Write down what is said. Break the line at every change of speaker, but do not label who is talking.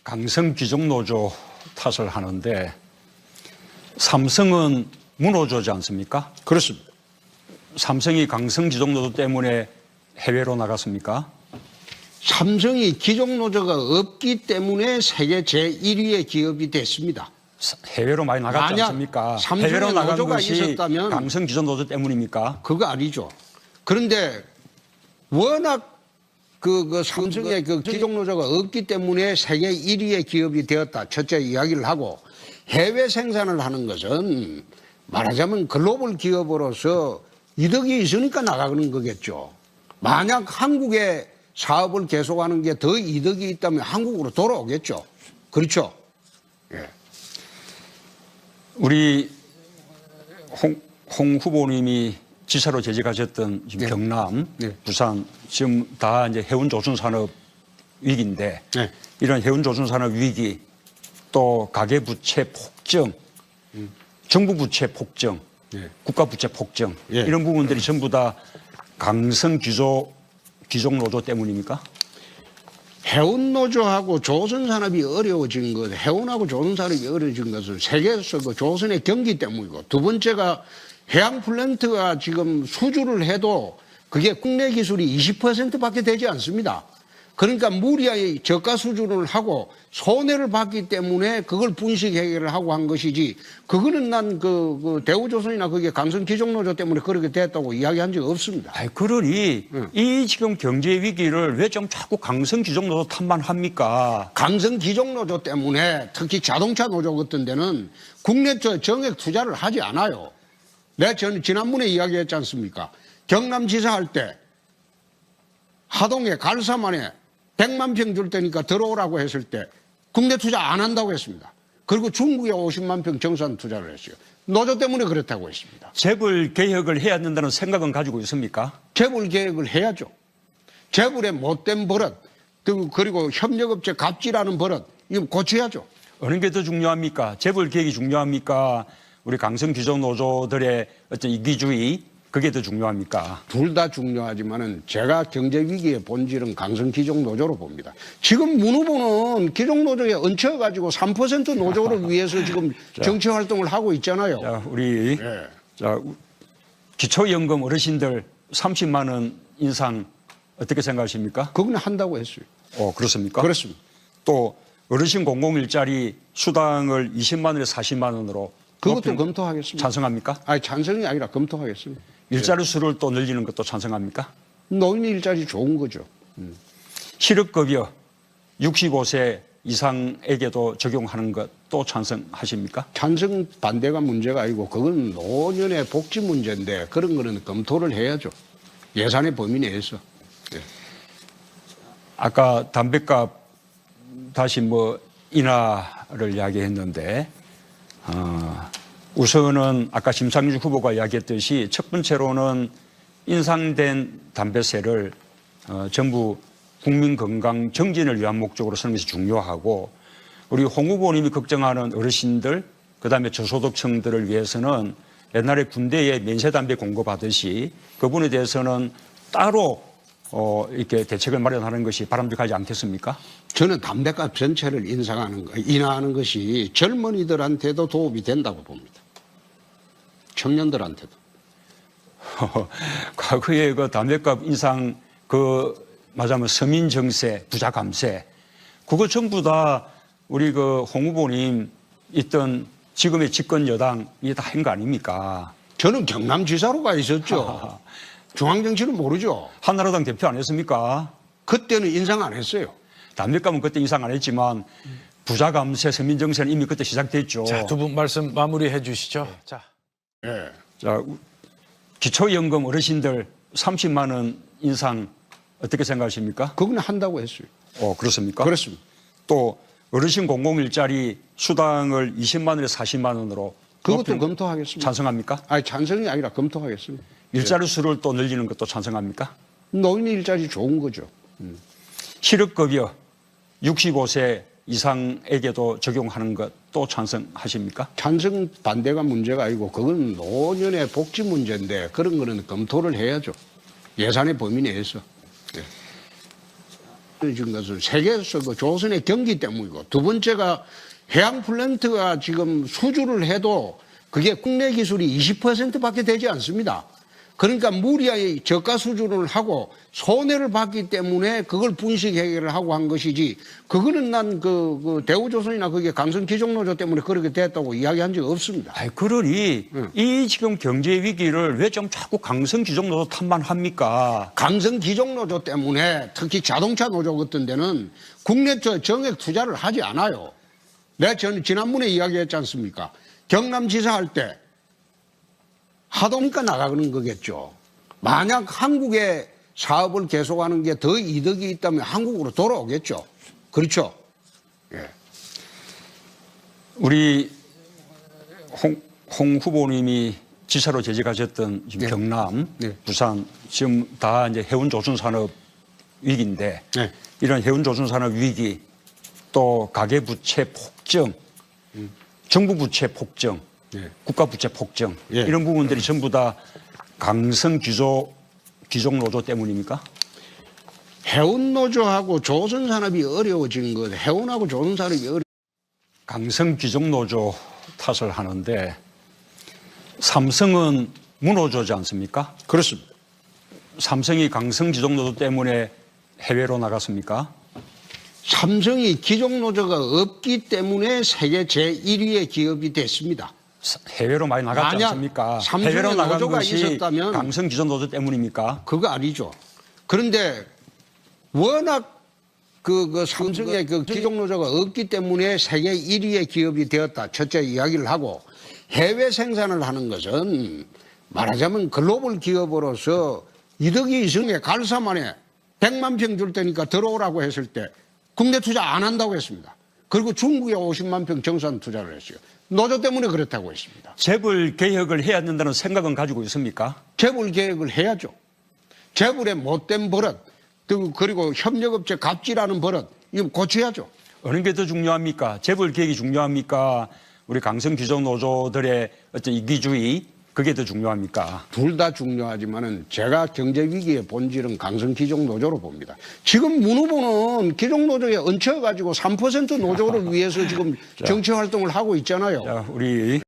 강성 귀족노조 탓을 하는데 삼성은 문호조지 않습니까?
그렇습니다.
삼성이 강성 귀족노조 때문에 해외로 나갔습니까?
삼성이 귀족노조가 없기 때문에 세계 제1위의 기업이 됐습니다.
해외로 많이 나갔지
만약
않습니까?
삼성의
해외로 나간
노조가
것이
있었다면
강성 귀족노조 때문입니까?
그거 아니죠. 그런데 워낙 삼성의 귀족노조가 없기 때문에 세계 1위의 기업이 되었다. 첫째 이야기를 하고, 해외 생산을 하는 것은 말하자면 글로벌 기업으로서 이득이 있으니까 나가는 거겠죠. 만약 한국의 사업을 계속하는 게 더 이득이 있다면 한국으로 돌아오겠죠. 그렇죠. 예.
우리 홍 후보님이 지사로 재직하셨던 지금
네.
경남,
네.
부산 지금 다 이제 해운 조선 산업 위기인데
네.
이런 해운 조선 산업 위기 또 가계 부채 폭증, 정부 부채 폭증,
네.
국가 부채 폭증
예.
이런 부분들이 전부 다 강성 귀족 노조 때문입니까?
해운노조하고 조선산업이 어려워진 것, 해운하고 조선산업이 어려워진 것은 세계에서 그 조선의 경기 때문이고, 두 번째가 해양 플랜트가 지금 수주를 해도 그게 국내 기술이 20%밖에 되지 않습니다. 그러니까 무리하게 저가 수주를 하고 손해를 봤기 때문에 그걸 분식 해결을 하고 한 것이지, 그거는 난 대우조선이나 그게 강성 귀족노조 때문에 그렇게 됐다고 이야기한 적 없습니다.
아이, 그러니 이 지금 경제 위기를 왜 좀 자꾸 강성 귀족노조 탓만 합니까?
강성 귀족노조 때문에 특히 자동차 노조 같은 데는 국내 정액 투자를 하지 않아요. 저는 지난번에 이야기했지 않습니까? 경남지사 할 때 하동에 갈사만에 100만 평 줄 테니까 들어오라고 했을 때 국내 투자 안 한다고 했습니다. 그리고 중국에 50만 평 정산 투자를 했어요. 노조 때문에 그렇다고 했습니다.
재벌 개혁을 해야 된다는 생각은 가지고 있습니까?
재벌 개혁을 해야죠. 재벌의 못된 버릇, 그리고 협력업체 갑질하는 버릇, 이거 고쳐야죠.
어느 게 더 중요합니까? 재벌 개혁이 중요합니까? 우리 강성 귀족 노조들의 어떤 이기주의, 그게 더 중요합니까?
둘 다 중요하지만은 제가 경제 위기의 본질은 강성 귀족 노조로 봅니다. 지금 문 후보는 귀족 노조에 얹혀가지고 3% 노조를 위해서 지금 정치 활동을 하고 있잖아요.
자, 우리
예.
자, 기초연금 어르신들 30만 원 인상 어떻게 생각하십니까?
그건 한다고 했어요.
그렇습니까?
그렇습니다.
또 어르신 공공일자리 수당을 20만 원에서 40만 원으로
그것도
높이는
검토하겠습니다.
찬성합니까?
아니, 찬성이 아니라 검토하겠습니다.
일자리 수를 또 늘리는 것도 찬성합니까?
노인 일자리 좋은 거죠.
실업급여 65세 이상에게도 적용하는 것도 찬성하십니까?
찬성 반대가 문제가 아니고 그건 노년의 복지 문제인데 그런 거는 검토를 해야죠. 예산의 범위 내에서.
아까 담배값 다시 인하를 이야기했는데 우선은 아까 심상정 후보가 이야기했듯이 첫 번째로는 인상된 담배세를 전부 국민 건강 정진을 위한 목적으로 쓰는 것이 중요하고, 우리 홍 후보님이 걱정하는 어르신들 그다음에 저소득층들을 위해서는 옛날에 군대에 면세담배 공급하듯이 그분에 대해서는 따로 이렇게 대책을 마련하는 것이 바람직하지 않겠습니까?
저는 담배값 전체를 인하하는 것이 젊은이들한테도 도움이 된다고 봅니다. 청년들한테도.
과거에 그 담배값 인상 말하자면 서민 정세, 부자 감세, 그거 전부 다 우리 홍 후보님 있던 지금의 집권 여당이 다 한 거 아닙니까?
저는 경남지사로 가 있었죠. 중앙정치는 모르죠.
한나라당 대표 안 했습니까?
그때는 인상 안 했어요.
담배값은 그때 인상 안 했지만 부자 감세, 서민 정세는 이미 그때 시작됐죠.
자, 두 분 말씀 마무리해 주시죠. 자.
예.
자, 기초연금 어르신들 30만 원 인상 어떻게 생각하십니까?
그건 한다고 했어요.
그렇습니까?
그렇습니다.
또 어르신 공공일자리 수당을 20만 원에서 40만 원으로
그것도
높이는
검토하겠습니다.
찬성합니까?
아니, 찬성이 아니라 검토하겠습니다.
일자리 수를 또 늘리는 것도 찬성합니까?
노인 일자리 좋은 거죠.
실업급여 65세 이상에게도 적용하는 것도 찬성하십니까?
찬성 반대가 문제가 아니고 그건 노년의 복지 문제인데 그런 거는 검토를 해야죠. 예산의 범위 내에서. 떨어진 것은 세계에서 그 조선의 경기 때문이고, 두 번째가 해양 플랜트가 지금 수주를 해도 그게 국내 기술이 20%밖에 되지 않습니다. 그러니까 무리하게 저가 수주를 하고 손해를 봤기 때문에 그걸 분식 해결을 하고 한 것이지, 그거는 난 그 대우조선이나 그게 강성기종노조 때문에 그렇게 됐다고 이야기한 적 없습니다.
아이, 그러니 이 지금 경제 위기를 왜 좀 자꾸 강성기종노조 탓만 합니까?
강성기종노조 때문에 특히 자동차 노조 같은 데는 국내 정액 투자를 하지 않아요. 내가 저는 지난번에 이야기했지 않습니까? 경남지사 할 때 하도니까 나가는 거겠죠. 만약 한국의 사업을 계속하는 게 더 이득이 있다면 한국으로 돌아오겠죠. 그렇죠. 예.
우리 홍 후보님이 지사로 재직하셨던 지금
네.
경남,
네.
부산 지금 다 이제 해운조선산업 위기인데
네.
이런 해운조선산업 위기 또 가계부채 폭증, 정부 부채 폭증,
네.
국가 부채 폭증
예.
이런 부분들이 전부 다 강성 귀족노조 때문입니까?
해운노조하고 조선산업이 어려워진 것, 해운하고 조선산업이
강성 귀족노조 탓을 하는데 삼성은 문호조지 않습니까?
그렇습니다.
삼성이 강성 귀족노조 때문에 해외로 나갔습니까?
삼성이 기종노조가 없기 때문에 세계 제1위의 기업이 됐습니다.
해외로 많이 나갔지
만약
않습니까?
삼성의
해외로 나간
노조가
것이
있었다면
강성 귀족노조 때문입니까?
그거 아니죠. 그런데 워낙 그 삼성의 그 기종노조가 없기 때문에 세계 1위의 기업이 되었다. 첫째 이야기를 하고, 해외 생산을 하는 것은 말하자면 글로벌 기업으로서 이득이 있으니 갈사만에 100만 평 줄 테니까 들어오라고 했을 때 국내 투자 안 한다고 했습니다. 그리고 중국에 50만 평 정산 투자를 했어요. 노조 때문에 그렇다고 했습니다.
재벌 개혁을 해야 된다는 생각은 가지고 있습니까?
재벌 개혁을 해야죠. 재벌의 못된 버릇, 그리고 협력업체 갑질하는 버릇, 이거 고쳐야죠.
어느 게 더 중요합니까? 재벌 개혁이 중요합니까? 우리 강성 귀족노조들의 어떤 이기주의, 그게 더 중요합니까?
둘 다 중요하지만은 제가 경제 위기의 본질은 강성 기종 노조로 봅니다. 지금 문 후보는 기종 노조에 얹혀가지고 3% 노조를 위해서 지금 정치 활동을 하고 있잖아요.
자, 우리